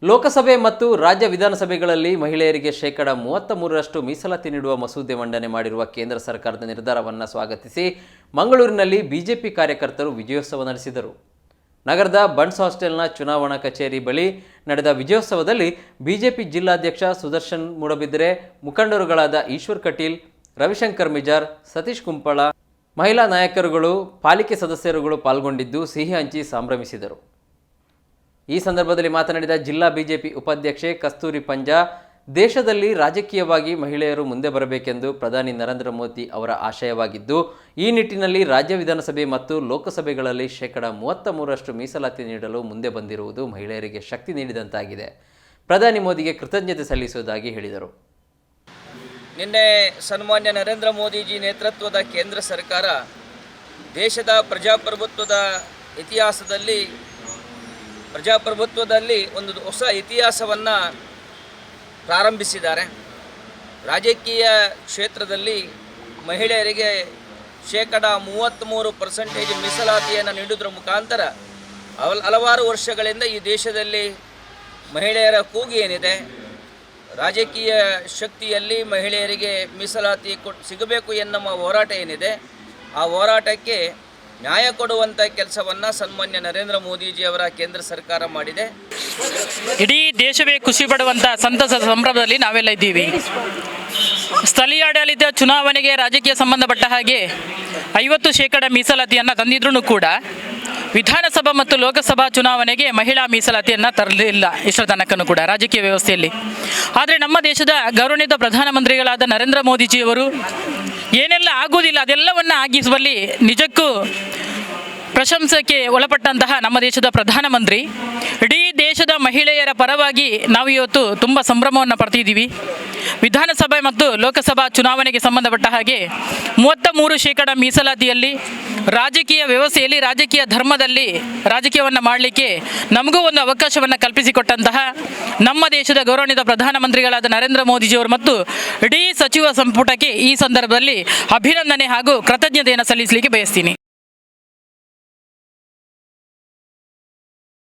ಲೋಕಸಭೆ ಮತ್ತು ರಾಜ್ಯ ವಿಧಾನಸಭೆಗಳಲ್ಲಿ ಮಹಿಳೆಯರಿಗೆ ಶೇಕಡ 33ರಷ್ಟು ಮೀಸಲಾತಿ ನೀಡುವ ಮಸೂದೆ ಮಂಡನೆ ಮಾಡಿರುವ ಕೇಂದ್ರ ಸರ್ಕಾರದ ನಿರ್ಧಾರವನ್ನು ಸ್ವಾಗತಿಸಿ ಮಂಗಳೂರಿನಲ್ಲಿ ಬಿಜೆಪಿ ಕಾರ್ಯಕರ್ತರು ವಿಜಯೋತ್ಸವ ನಡೆಸಿದರು. ನಗರದ ಬನ್ಸ್ ಹಾಸ್ಟೆಲ್ನ ಚುನಾವಣಾ ಕಚೇರಿ ಬಳಿ ನಡೆದ ವಿಜಯೋತ್ಸವದಲ್ಲಿ ಬಿಜೆಪಿ ಜಿಲ್ಲಾಧ್ಯಕ್ಷ ಸುದರ್ಶನ್ ಮೂಡಬಿದರೆ, ಮುಖಂಡರುಗಳಾದ ಈಶ್ವರ್ ಕಟೀಲ್, ರವಿಶಂಕರ್ ಮಿಜಾರ್, ಸತೀಶ್ ಕುಂಪಳ, ಮಹಿಳಾ ನಾಯಕರುಗಳು, ಪಾಲಿಕೆ ಸದಸ್ಯರುಗಳು ಪಾಲ್ಗೊಂಡಿದ್ದು ಸಿಹಿ ಹಂಚಿ ಸಂಭ್ರಮಿಸಿದರು. ಈ ಸಂದರ್ಭದಲ್ಲಿ ಮಾತನಾಡಿದ ಜಿಲ್ಲಾ ಬಿಜೆಪಿ ಉಪಾಧ್ಯಕ್ಷೆ ಕಸ್ತೂರಿ ಪಂಜಾ, ದೇಶದಲ್ಲಿ ರಾಜಕೀಯವಾಗಿ ಮಹಿಳೆಯರು ಮುಂದೆ ಬರಬೇಕೆಂದು ಪ್ರಧಾನಿ ನರೇಂದ್ರ ಮೋದಿ ಅವರ ಆಶಯವಾಗಿದ್ದು, ಈ ನಿಟ್ಟಿನಲ್ಲಿ ರಾಜ್ಯ ವಿಧಾನಸಭೆ ಮತ್ತು ಲೋಕಸಭೆಗಳಲ್ಲಿ ಶೇಕಡ 33ರಷ್ಟು ಮೀಸಲಾತಿ ನೀಡಲು ಮುಂದೆ ಬಂದಿರುವುದು ಮಹಿಳೆಯರಿಗೆ ಶಕ್ತಿ ನೀಡಿದಂತಾಗಿದೆ. ಪ್ರಧಾನಿ ಮೋದಿಗೆ ಕೃತಜ್ಞತೆ ಸಲ್ಲಿಸುವುದಾಗಿ ಹೇಳಿದರು. ನಿನ್ನೆ ಸನ್ಮಾನ್ಯ ನರೇಂದ್ರ ಮೋದಿಜಿ ನೇತೃತ್ವದ ಕೇಂದ್ರ ಸರ್ಕಾರ ದೇಶದ ಪ್ರಜಾಪ್ರಭುತ್ವದಲ್ಲಿ ಒಂದು ಹೊಸ ಇತಿಹಾಸವನ್ನು ಪ್ರಾರಂಭಿಸಿದ್ದಾರೆ. ರಾಜಕೀಯ ಕ್ಷೇತ್ರದಲ್ಲಿ ಮಹಿಳೆಯರಿಗೆ ಶೇಕಡ 33% ಮೀಸಲಾತಿಯನ್ನು ನೀಡುವುದರ ಮುಖಾಂತರ ಹಲವಾರು ವರ್ಷಗಳಿಂದ ಈ ದೇಶದಲ್ಲಿ ಮಹಿಳೆಯರ ಕೂಗು ಏನಿದೆ, ರಾಜಕೀಯ ಶಕ್ತಿಯಲ್ಲಿ ಮಹಿಳೆಯರಿಗೆ ಮೀಸಲಾತಿ ಸಿಗಬೇಕು ಎನ್ನುವ ಹೋರಾಟ ಏನಿದೆ, ಆ ಹೋರಾಟಕ್ಕೆ ನ್ಯಾಯ ಕೊಡುವಂಥ ಕೆಲಸವನ್ನು ಸನ್ಮಾನ್ಯ ನರೇಂದ್ರ ಮೋದಿಜಿಯವರ ಕೇಂದ್ರ ಸರ್ಕಾರ ಮಾಡಿದೆ. ಇಡೀ ದೇಶವೇ ಖುಷಿ ಪಡುವಂಥ ಸಂತಸದ ಸಂಭ್ರಮದಲ್ಲಿ ನಾವೆಲ್ಲ ಇದ್ದೀವಿ. ಸ್ಥಳೀಯ ಆಡಳಿತ ಚುನಾವಣೆಗೆ ರಾಜಕೀಯ ಸಂಬಂಧಪಟ್ಟ ಹಾಗೆ 50% ಮೀಸಲಾತಿಯನ್ನು ತಂದಿದ್ರೂ ಕೂಡ ವಿಧಾನಸಭಾ ಮತ್ತು ಲೋಕಸಭಾ ಚುನಾವಣೆಗೆ ಮಹಿಳಾ ಮೀಸಲಾತಿಯನ್ನು ತರಲಿಲ್ಲ ಇಷ್ಟರ ತನಕನೂ ಕೂಡ ರಾಜಕೀಯ ವ್ಯವಸ್ಥೆಯಲ್ಲಿ. ಆದರೆ ನಮ್ಮ ದೇಶದ ಗೌರವಾನ್ವಿತ ಪ್ರಧಾನಮಂತ್ರಿಗಳಾದ ನರೇಂದ್ರ ಮೋದಿಜಿಯವರು ಏನೆಲ್ಲ ಆಗುವುದಿಲ್ಲ ಅದೆಲ್ಲವನ್ನು ಆಗಿಸುವಲ್ಲಿ ನಿಜಕ್ಕೂ ಪ್ರಶಂಸೆಗೆ ಒಳಪಟ್ಟಂತಹ ನಮ್ಮ ದೇಶದ ಪ್ರಧಾನಮಂತ್ರಿ ಇಡೀ ದೇಶದ ಮಹಿಳೆಯರ ಪರವಾಗಿ ನಾವು ಇವತ್ತು ತುಂಬ ಸಂಭ್ರಮವನ್ನು ಪಡ್ತಿದ್ದೀವಿ. ವಿಧಾನಸಭೆ ಮತ್ತು ಲೋಕಸಭಾ ಚುನಾವಣೆಗೆ ಸಂಬಂಧಪಟ್ಟ ಹಾಗೆ 33% ಮೀಸಲಾತಿಯಲ್ಲಿ ರಾಜಕೀಯ ವ್ಯವಸ್ಥೆಯಲ್ಲಿ ರಾಜಕೀಯ ಧರ್ಮದಲ್ಲಿ ರಾಜಕೀಯವನ್ನು ಮಾಡಲಿಕ್ಕೆ ನಮಗೂ ಒಂದು ಅವಕಾಶವನ್ನು ಕಲ್ಪಿಸಿಕೊಟ್ಟಂತಹ ನಮ್ಮ ದೇಶದ ಗೌರವಾನ್ವಿತ ಪ್ರಧಾನಮಂತ್ರಿಗಳಾದ ನರೇಂದ್ರ ಮೋದಿಜಿಯವರು ಮತ್ತು ಇಡೀ ಸಚಿವ ಸಂಪುಟಕ್ಕೆ ಈ ಸಂದರ್ಭದಲ್ಲಿ ಅಭಿನಂದನೆ ಹಾಗೂ ಕೃತಜ್ಞತೆಯನ್ನು ಸಲ್ಲಿಸಲಿಕ್ಕೆ ಬಯಸ್ತೀನಿ.